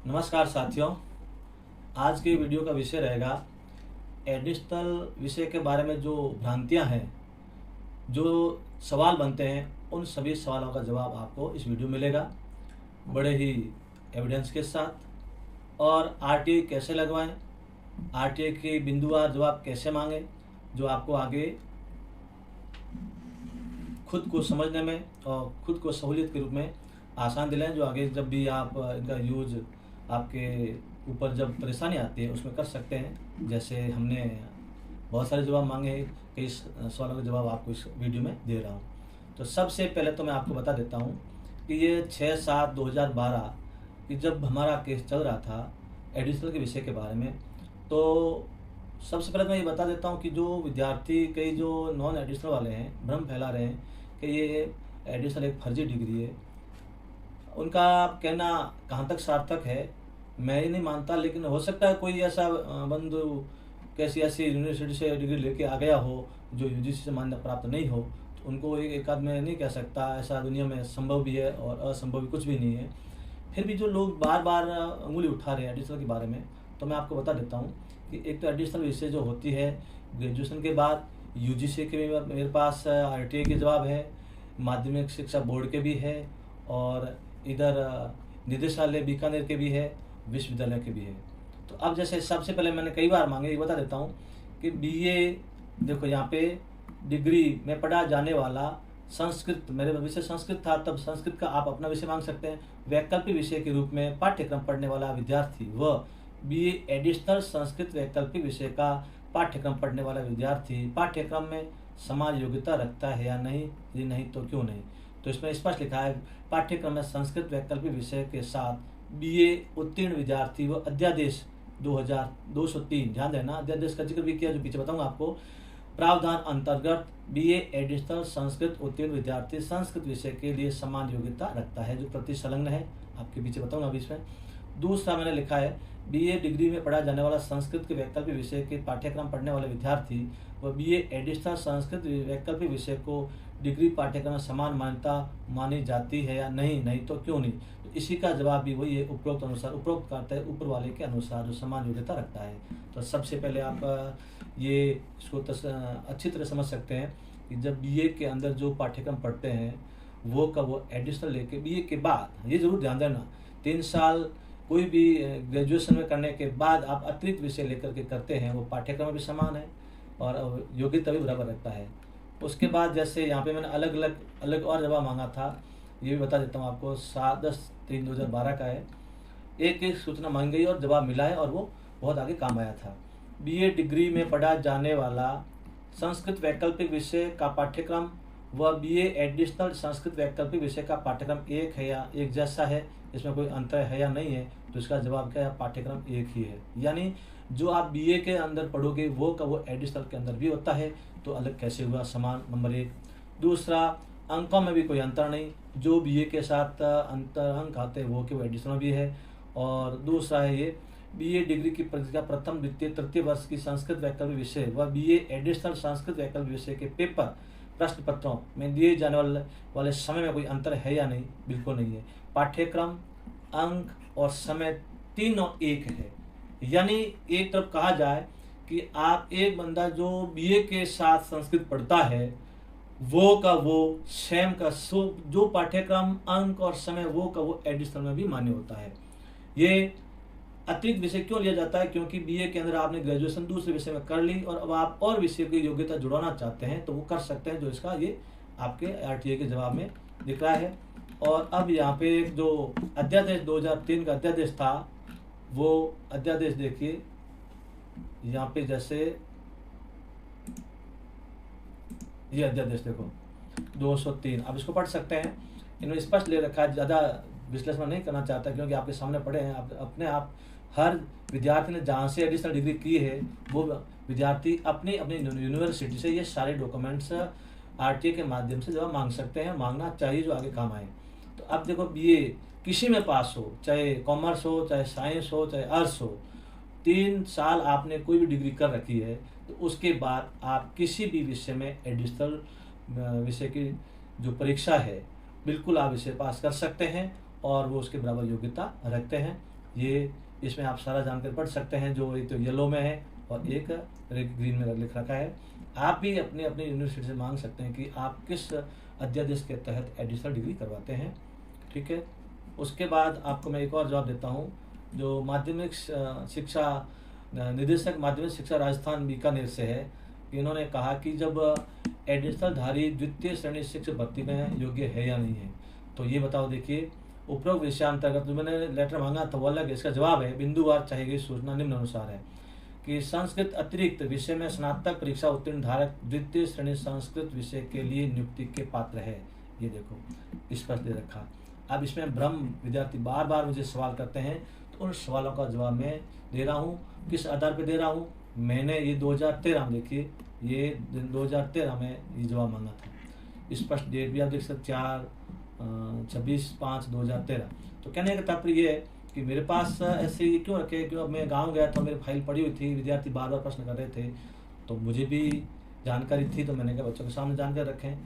नमस्कार साथियों। आज के वीडियो का विषय रहेगा एडिशनल विषय के बारे में जो भ्रांतियां हैं, जो सवाल बनते हैं, उन सभी सवालों का जवाब आपको इस वीडियो में मिलेगा बड़े ही एविडेंस के साथ। और आरटीआई कैसे लगवाएं, आरटीआई के बिंदुवार जवाब कैसे मांगें, जो आपको आगे खुद को समझने में और खुद को सहूलियत के रूप में आसान दिलाएं, जो आगे जब भी आप इनका यूज आपके ऊपर जब परेशानी आती है उसमें कर सकते हैं। जैसे हमने बहुत सारे जवाब मांगे हैं, कई सवालों के जवाब आपको इस वीडियो में दे रहा हूँ। तो सबसे पहले तो मैं आपको बता देता हूँ कि ये 6/7/2012 कि जब हमारा केस चल रहा था एडिशनल के विषय के बारे में, तो सबसे पहले मैं ये बता देता हूँ कि जो विद्यार्थी कई जो नॉन एडिशनल वाले हैं भ्रम फैला रहे हैं कि ये एडिशनल एक फर्जी डिग्री है, उनका कहना कहाँ तक सार्थक है मैं ही नहीं मानता। लेकिन हो सकता है कोई ऐसा बंधु कैसी ऐसी यूनिवर्सिटी से डिग्री लेके आ गया हो जो यूजीसी से मान्यता प्राप्त नहीं हो, तो उनको एक आध में नहीं कह सकता। ऐसा दुनिया में संभव भी है और असंभव भी कुछ भी नहीं है। फिर भी जो लोग बार बार उंगली उठा रहे हैं एडिशनल के बारे में, तो मैं आपको बता देता हूँ कि एक तो एडिशनल विषय जो होती है ग्रेजुएशन के बाद यूजीसी के भी मेरे पास आरटीआई के जवाब है, माध्यमिक शिक्षा बोर्ड के भी है, और इधर निदेशालय बीकानेर के भी है, विश्वविद्यालय के भी है। तो अब जैसे सबसे पहले मैंने कई बार मांगे, ये बता देता हूँ कि बीए देखो यहाँ पे डिग्री में पढ़ा जाने वाला संस्कृत, मेरे विषय संस्कृत था तब संस्कृत का आप अपना विषय मांग सकते हैं। वैकल्पिक विषय के रूप में पाठ्यक्रम पढ़ने वाला विद्यार्थी व बीए एडिशनल संस्कृत वैकल्पिक विषय का पाठ्यक्रम पढ़ने वाला विद्यार्थी पाठ्यक्रम में समान योग्यता रखता है या नहीं, यदि नहीं तो क्यों नहीं। तो इसमें स्पष्ट लिखा है पाठ्यक्रम में संस्कृत वैकल्पिक विषय के साथ बीए उत्तीर्ण विद्यार्थी व अध्यादेश 2203, ध्यान देना अध्यादेश का जिक्र भी किया जो पीछे बताऊंगा आपको, प्रावधान अंतर्गत बीए एडिशनल संस्कृत उत्तीर्ण विद्यार्थी संस्कृत विषय के लिए समान योग्यता रखता है, जो प्रति संलग्न है, आपके पीछे बताऊंगा अभी इसमें। दूसरा मैंने लिखा है बीए डिग्री में पढ़ा जाने वाला संस्कृत के वैकल्पिक विषय के पाठ्यक्रम पढ़ने वाले विद्यार्थी व बीए एडिशनल संस्कृत वैकल्पिक विषय को डिग्री पाठ्यक्रम में समान मान्यता मानी जाती है या नहीं, नहीं तो क्यों नहीं। तो इसी का जवाब भी वही है, उपरोक्त अनुसार, उपरोक्त करता है ऊपर वाले के अनुसार जो समान योग्यता रखता है। तो सबसे पहले आप ये इसको अच्छी तरह समझ सकते हैं कि जब बीए के अंदर जो पाठ्यक्रम पढ़ते हैं वो का वो एडिशनल लेके बीए के बाद, ये जरूर ध्यान देना 3 साल कोई भी ग्रेजुएशन में करने के बाद आप अतिरिक्त विषय लेकर के करते हैं, वो पाठ्यक्रम भी समान है और योग्यता भी बराबर रखता है। उसके बाद जैसे यहाँ पे मैंने अलग और जवाब मांगा था, ये भी बता देता हूँ आपको। 7/10/2012 का है। एक सूचना मांगी गई और जवाब मिला है और वो बहुत आगे काम आया था। बीए डिग्री में पढ़ा जाने वाला संस्कृत वैकल्पिक विषय का पाठ्यक्रम व बीए एडिशनल संस्कृत वैकल्पिक विषय का पाठ्यक्रम एक है या एक जैसा है, इसमें कोई अंतर है या नहीं है, तो इसका जवाब क्या है, पाठ्यक्रम एक ही है। यानी जो आप बीए के अंदर पढ़ोगे वो का वो एडिशनल के अंदर भी होता है, तो अलग कैसे हुआ, समान, नंबर 1। दूसरा, अंकों में भी कोई अंतर नहीं, जो बीए के साथ अंतर अंक आते हैं वो के वो एडिशनल भी है। और दूसरा है ये बीए डिग्री की परीक्षा प्रथम द्वितीय तृतीय वर्ष की संस्कृत वैकल्पिक विषय व बीए एडिशनल संस्कृत वैकल्पिक विषय के पेपर प्रश्न पत्रों में दिए जाने वाले समय में कोई अंतर है या नहीं, बिल्कुल नहीं है। पाठ्यक्रम, अंक और समय तीनों एक है। यानी एक तरफ कहा जाए कि आप एक बंदा जो बीए के साथ संस्कृत पढ़ता है वो का वो सेम का जो पाठ्यक्रम, अंक और समय वो का वो एडिशनल में भी मान्य होता है। ये अतिरिक्त विषय क्यों लिया जाता है, क्योंकि बीए के अंदर आपने ग्रेजुएशन दूसरे विषय में कर ली और अब आप और विषय की योग्यता जुड़ाना चाहते हैं तो वो कर सकते हैं, जो इसका ये आपके आरटीआई के जवाब में दिख रहा है। और अब यहाँ पे जो अध्यादेश 2003 का अध्यादेश था, वो अध्यादेश देखिए यहाँ पे, जैसे ये अध्यादेश देखो 203, आप इसको पढ़ सकते हैं। इन्होंने स्पष्ट ले रखा है, ज़्यादा विश्लेषण नहीं करना चाहता क्योंकि आपके सामने पढ़े हैं। आप अपने आप हर विद्यार्थी ने जहाँ से एडिशनल डिग्री की है वो विद्यार्थी अपनी अपनी यूनिवर्सिटी से ये सारे डॉक्यूमेंट्स आरटीआई के माध्यम से जब मांग सकते हैं, मांगना चाहिए, जो आगे काम आए। तो अब देखो बीए किसी में पास हो, चाहे कॉमर्स हो, चाहे साइंस हो, चाहे आर्ट्स हो, 3 साल आपने कोई भी डिग्री कर रखी है तो उसके बाद आप किसी भी विषय में एडिशनल विषय की जो परीक्षा है बिल्कुल आप इसे पास कर सकते हैं और वो उसके बराबर योग्यता रखते हैं। ये इसमें आप सारा जानकारी पढ़ सकते हैं, जो एक तो येलो में है और एक ग्रीन में लिख रखा है। आप भी अपने अपने यूनिवर्सिटी से मांग सकते हैं कि आप किस अध्यादेश के तहत एडिशनल डिग्री करवाते हैं, ठीक है। उसके बाद आपको मैं एक और जवाब देता हूँ। जो माध्यमिक शिक्षा निदेशक माध्यमिक शिक्षा राजस्थान बीकानेर से है, कि इन्होंने कहा कि जब एडिशनल धारी द्वितीय श्रेणी शिक्षक भर्ती में योग्य है या नहीं है। तो ये बताओ, देखिए उपरोक्त विषयांतर्गत जो मैंने लेटर मांगा था वो अलग है, इसका जवाब है बिंदुवार चाहिए गई सूचना निम्न अनुसार है कि संस्कृत अतिरिक्त विषय में स्नातक परीक्षा उत्तीर्ण धारक द्वितीय श्रेणी संस्कृत विषय के लिए नियुक्ति के पात्र है। ये देखो स्पष्ट दे रखा। अब इसमें भ्रम विद्यार्थी बार बार मुझे सवाल करते हैं, तो उन सवालों का जवाब मैं दे रहा हूँ। किस आधार पर दे रहा हूँ? मैंने ये 2013 में, देखिए ये 2013 में ये जवाब मांगा था। स्पष्ट डेट भी आप देख सकते 26/5/2013। तो कहने का तात्पर्य ये है कि मेरे पास ऐसे ही क्यों रखे, क्यों अब मैं गांव गया था, मेरी फाइल पड़ी हुई थी, विद्यार्थी बार बार प्रश्न कर रहे थे, तो मुझे भी जानकारी थी, तो मैंने कहा बच्चों के सामने जानकारी रखें।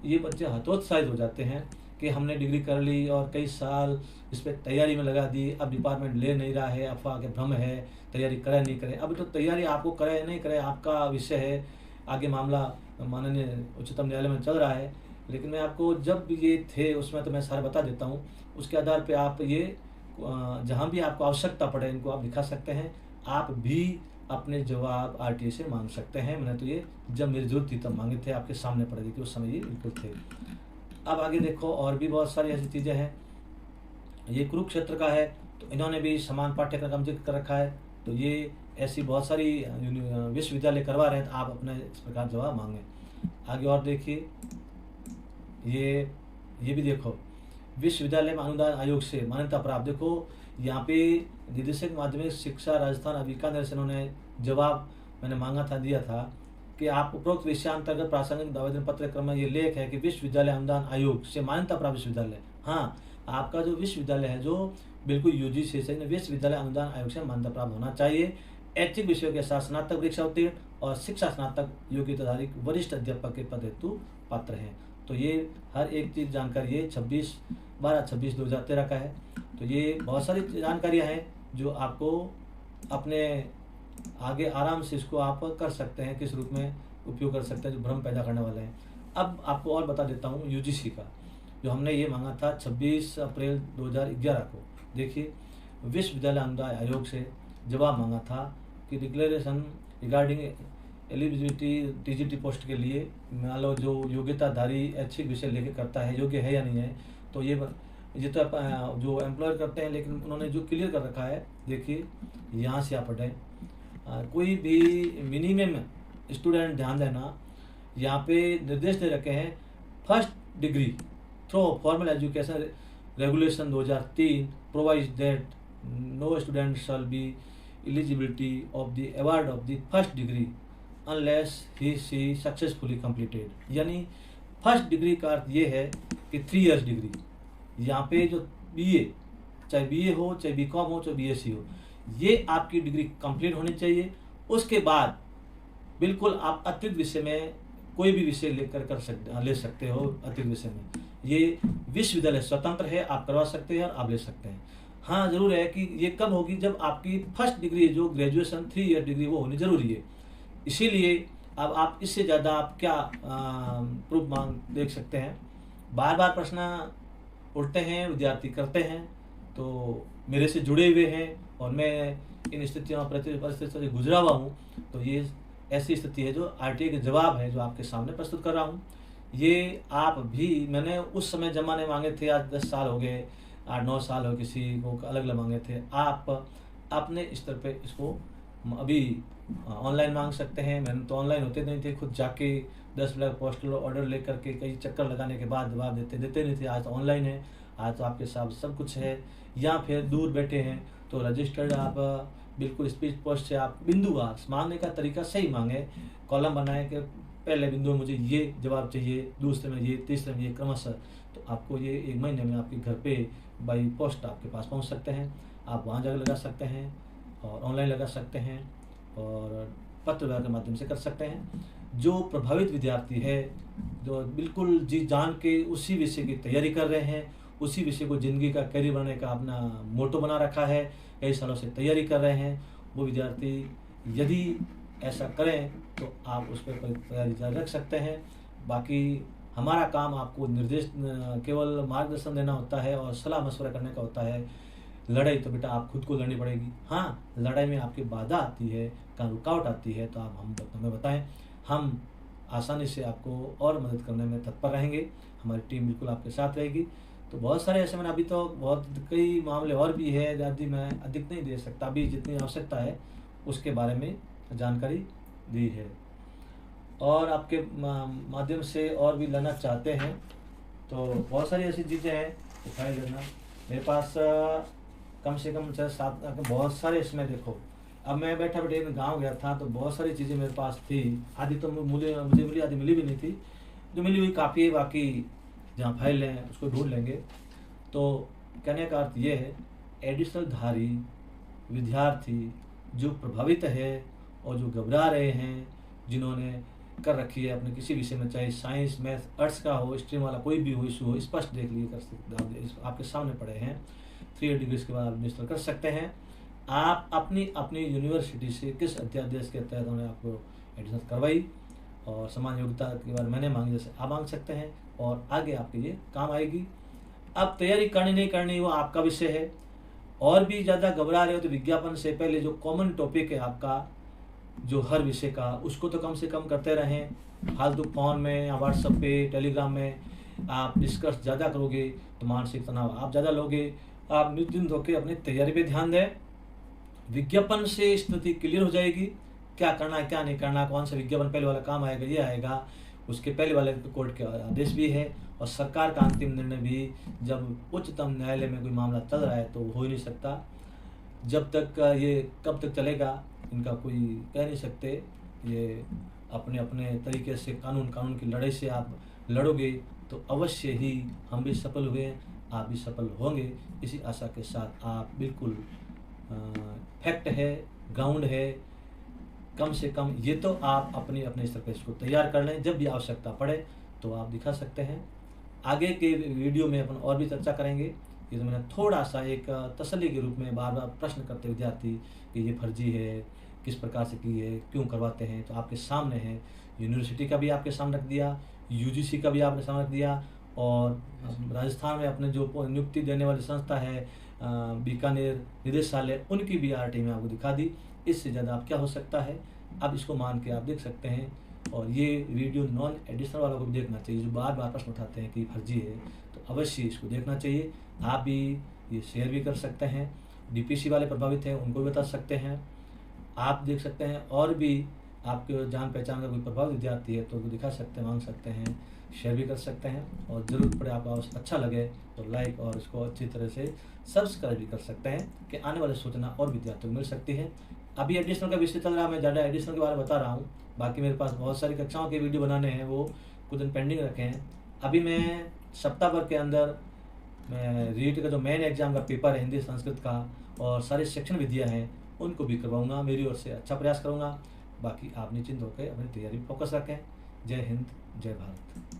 ये बच्चे हतोत्साहित हो जाते हैं कि हमने डिग्री कर ली और कई साल इस पर तैयारी में लगा दी, अब डिपार्टमेंट ले नहीं रहा है, अफवाह के भ्रम है, तैयारी करे नहीं करे। अब तो तैयारी आपको करे नहीं करे आपका विषय है, आगे मामला माननीय उच्चतम न्यायालय में चल रहा है। लेकिन मैं आपको जब ये थे उसमें तो मैं सारा बता देता हूँ, उसके आधार पे आप ये जहाँ भी आपको आवश्यकता पड़े इनको आप दिखा सकते हैं। आप भी अपने जवाब आरटीए से मांग सकते हैं। मैंने तो ये जब मेरी जरूरत थी तब मांगे थे, आपके सामने पड़े थे कि उस समय ये बिल्कुल थे। अब आगे देखो, और भी बहुत सारी ऐसी चीज़ें हैं। ये कुरुक्षेत्र का है, तो इन्होंने भी समान पाठ्यक्रम का जिक्र कर रखा है। तो ये ऐसी बहुत सारी विश्वविद्यालय करवा रहे हैं, तो आप अपने इस प्रकार जवाब मांगे। आगे और देखिए, ये भी देखो, विश्वविद्यालय में अनुदान आयोग से मान्यता प्राप्त। देखो यहाँ पे निदेशक माध्यमिक शिक्षा राजस्थान बीकानेर से इन्होंने जवाब मैंने मांगा था, दिया था कि आप उपरोक्त विषयांतर्गत प्रासंगिक आवेदन पत्र क्रम में ये लेख है कि विश्वविद्यालय अनुदान आयोग से मान्यता प्राप्त विश्वविद्यालय। हाँ, आपका जो विश्वविद्यालय है जो बिल्कुल यूजीसी से विश्वविद्यालय अनुदान आयोग से मान्यता प्राप्त होना चाहिए। ऐच्छिक विषयों के साथ स्नातक परीक्षा उत्तीर्ण और शिक्षा स्नातक योग्यताधारी वरिष्ठ अध्यापक के पद हेतु पात्र हैं। तो ये हर एक चीज़ जानकारी ये 12/26/2013 का है। तो ये बहुत सारी जानकारियाँ हैं जो आपको अपने आगे आराम से इसको आप कर सकते हैं, किस रूप में उपयोग कर सकते हैं जो भ्रम पैदा करने वाले हैं। अब आपको और बता देता हूँ यूजीसी का, जो हमने ये मांगा था 26 अप्रैल 2011 को। देखिए, विश्वविद्यालय अनुदान आयोग से जवाब मांगा था कि declaration regarding eligibility TGT post के लिए मान लो जो योग्यताधारी ऐच्छिक विषय लेके करता है योग्य है या नहीं है। तो ये तो जो एम्प्लॉयर करते हैं, लेकिन उन्होंने जो क्लियर कर रखा है, देखिए यहाँ से आप पढ़ें, कोई भी मिनिमम स्टूडेंट ध्यान देना, यहाँ पे निर्देश दे रखे हैं first degree through formal education regulation 2003 provides that no student shall be eligibility of the award of the first degree unless he she successfully completed. यानी फर्स्ट डिग्री का अर्थ ये है कि 3 इयर्स डिग्री। यहाँ पे जो बीए, चाहे बीए हो, चाहे बीकॉम हो, चाहे बीएससी हो, ये आपकी डिग्री कंप्लीट होनी चाहिए। उसके बाद बिल्कुल आप अतिरिक्त विषय में कोई भी विषय ले सकते हो। अतिरिक्त विषय में ये विश्वविद्यालय स्वतंत्र है, आप करवा सकते हैं और आप ले सकते हैं। हाँ, जरूर है कि ये कब होगी, जब आपकी फर्स्ट डिग्री जो ग्रेजुएशन 3 ईयर डिग्री वो होनी जरूरी है। इसीलिए अब आप इससे ज़्यादा आप क्या प्रूफ मांग देख सकते हैं। बार बार प्रश्न उठते हैं, विद्यार्थी करते हैं, तो मेरे से जुड़े हुए हैं और मैं इन स्थितियों परिस्थितियों से गुजरा हुआ हूँ। तो ये ऐसी स्थिति है जो आरटीए के जवाब है जो आपके सामने प्रस्तुत कर रहा हूँ। ये आप भी, मैंने उस समय जमाने मांगे थे, आज 10 साल हो गए, 8-9 साल हो, किसी को अलग अलग मांगे थे। आप अपने स्तर पे इसको अभी ऑनलाइन मांग सकते हैं। मैंने तो ऑनलाइन होते नहीं थे, खुद जाके 10 लाख पोस्टल ऑर्डर लेकर के कई चक्कर लगाने के बाद जवाब देते नहीं थे। आज तो ऑनलाइन है, आज तो आपके साथ सब कुछ है। या फिर दूर बैठे हैं तो रजिस्टर्ड आप बिल्कुल स्पीड पोस्ट से आप बिंदुवार मांगने का तरीका सही मांगे, कॉलम बनाए कि पहले बिंदु में मुझे ये जवाब चाहिए, दूसरे में ये, तीसरे में ये, क्रमशः। तो आपको ये 1 महीने में आपके घर पे बाई पोस्ट आपके पास पहुंच सकते हैं। आप वहां जाकर लगा सकते हैं और ऑनलाइन लगा सकते हैं और पत्र व्यवहार के माध्यम से कर सकते हैं। जो प्रभावित विद्यार्थी है, जो बिल्कुल जी जान के उसी विषय की तैयारी कर रहे हैं, उसी विषय को ज़िंदगी का करियर बनाने का अपना मोटो बना रखा है, कई सालों से तैयारी कर रहे हैं, वो विद्यार्थी यदि ऐसा करें तो आप उस पर तैयारी जारी रख सकते हैं। बाकी हमारा काम आपको निर्देश केवल मार्गदर्शन देना होता है और सलाह मशवरा करने का होता है। लड़ाई तो बेटा आप खुद को लड़नी पड़ेगी। हाँ, लड़ाई में आपकी बाधा आती है, कहाँ रुकावट आती है तो आप हमें बताएं, हम आसानी से आपको और मदद करने में तत्पर रहेंगे। हमारी टीम बिल्कुल आपके साथ रहेगी। तो बहुत सारे ऐसे मैंने अभी तो बहुत कई मामले और भी है, यदि मैं अधिक नहीं दे सकता, अभी जितनी आवश्यकता है उसके बारे में जानकारी दी है। और आपके माध्यम से और भी लेना चाहते हैं तो बहुत सारी ऐसी चीज़ें हैं, दिखाई देना मेरे पास कम से कम 6-7 बहुत सारे इसमें देखो। अब मैं बैठा बैठे गांव गया था तो बहुत सारी चीज़ें मेरे पास थी, आधी तो मुझे मिली, आधी मिली भी नहीं थी। जो मिली हुई काफ़ी है, बाकी जहाँ फाइल हैं उसको ढूंढ लेंगे। तो कहने का अर्थ ये है, एडिशनल धारी विद्यार्थी जो प्रभावित है और जो घबरा रहे हैं, जिन्होंने कर रखी है अपने किसी विषय में, चाहे साइंस, मैथ, आर्ट्स का हो, स्ट्रीम वाला कोई भी हो, इशू हो, स्पष्ट देख लिए कर सकते, आपके सामने पड़े हैं। 3 डिग्रीज के बाद आप रजिस्टर कर सकते हैं। आप अपनी यूनिवर्सिटी से किस अध्यादेश के तहत उन्होंने आपको एडमिशन करवाई और समान योग्यता के बारे में मैंने मांगी, जैसे आप मांग सकते हैं और आगे आपके ये काम आएगी। अब तैयारी करनी नहीं करनी वो आपका विषय है। और भी ज़्यादा घबरा रहे हो तो विज्ञापन से पहले जो कॉमन टॉपिक है आपका, जो हर विषय का, उसको तो कम से कम करते रहें। फालतू फोन में या व्हाट्सएप पे, टेलीग्राम में आप डिस्कस ज़्यादा करोगे तो मानसिक तनाव आप ज़्यादा लोगे। आप निर्जिंद होकर अपनी तैयारी पे ध्यान दें। विज्ञापन से स्थिति क्लियर हो जाएगी, क्या करना है क्या नहीं करना, कौन सा विज्ञापन पहले वाला काम आएगा, ये आएगा, उसके पहले वाले कोर्ट के आदेश भी है और सरकार का अंतिम निर्णय भी जब उच्चतम न्यायालय में कोई मामला चल रहा है तो हो ही नहीं सकता। जब तक ये कब तक चलेगा इनका कोई कह नहीं सकते। ये अपने अपने तरीके से कानून की लड़ाई से आप लड़ोगे तो अवश्य ही हम भी सफल हुए, आप भी सफल होंगे। इसी आशा के साथ आप बिल्कुल फैक्ट है, ग्राउंड है, कम से कम ये तो आप अपने स्तर पर इसको तैयार कर लें। जब भी आवश्यकता पड़े तो आप दिखा सकते हैं। आगे के वीडियो में अपन और भी चर्चा करेंगे। ये तो मैंने थोड़ा सा एक तसल्ली के रूप में बार बार प्रश्न करते विद्यार्थी कि ये फर्जी है, किस प्रकार से की है, क्यों करवाते हैं, तो आपके सामने है। यूनिवर्सिटी का भी आपके सामने रख दिया, यूजीसी का भी आपने सामने रख दिया और राजस्थान में अपने जो नियुक्ति देने वाली संस्था है बीकानेर निदेशालय, उनकी भी आरटी में आपको दिखा दी। इससे ज़्यादा आप क्या हो सकता है। अब इसको मान के आप देख सकते हैं। और ये वीडियो नॉन एडिशनल वालों को भी देखना चाहिए, जो बार बार प्रश्न उठाते हैं कि फर्जी है, तो अवश्य इसको देखना चाहिए। आप भी ये शेयर भी कर सकते हैं। डीपीसी वाले प्रभावित हैं उनको भी बता सकते हैं। आप देख सकते हैं और भी आपके जान पहचान का कोई प्रभावित विद्यार्थी है तो उनको दिखा सकते हैं, मांग सकते हैं, शेयर भी कर सकते हैं। और ज़रूरत पड़े आपको अच्छा लगे तो लाइक और इसको अच्छी तरह से सब्सक्राइब भी कर सकते हैं कि आने वाली सूचना और विद्यार्थियों को मिल सकती है। अभी एडिशनल का विषय चल रहा है, मैं ज़्यादा एडिशनल के बारे में बता रहा हूँ। बाकी मेरे पास बहुत सारी कक्षाओं के वीडियो बनाने हैं, वो कुछ दिन पेंडिंग रखे हैं। अभी मैं सप्ताह भर के अंदर मैं रीट का जो मेन एग्जाम का पेपर है हिंदी संस्कृत का और सारे सेक्शन विधियाँ हैं उनको भी करवाऊँगा। मेरी ओर से अच्छा प्रयास करूँगा। बाकी आप निश्चिंत होकर अपनी तैयारी फोकस रखें। जय हिंद, जय भारत।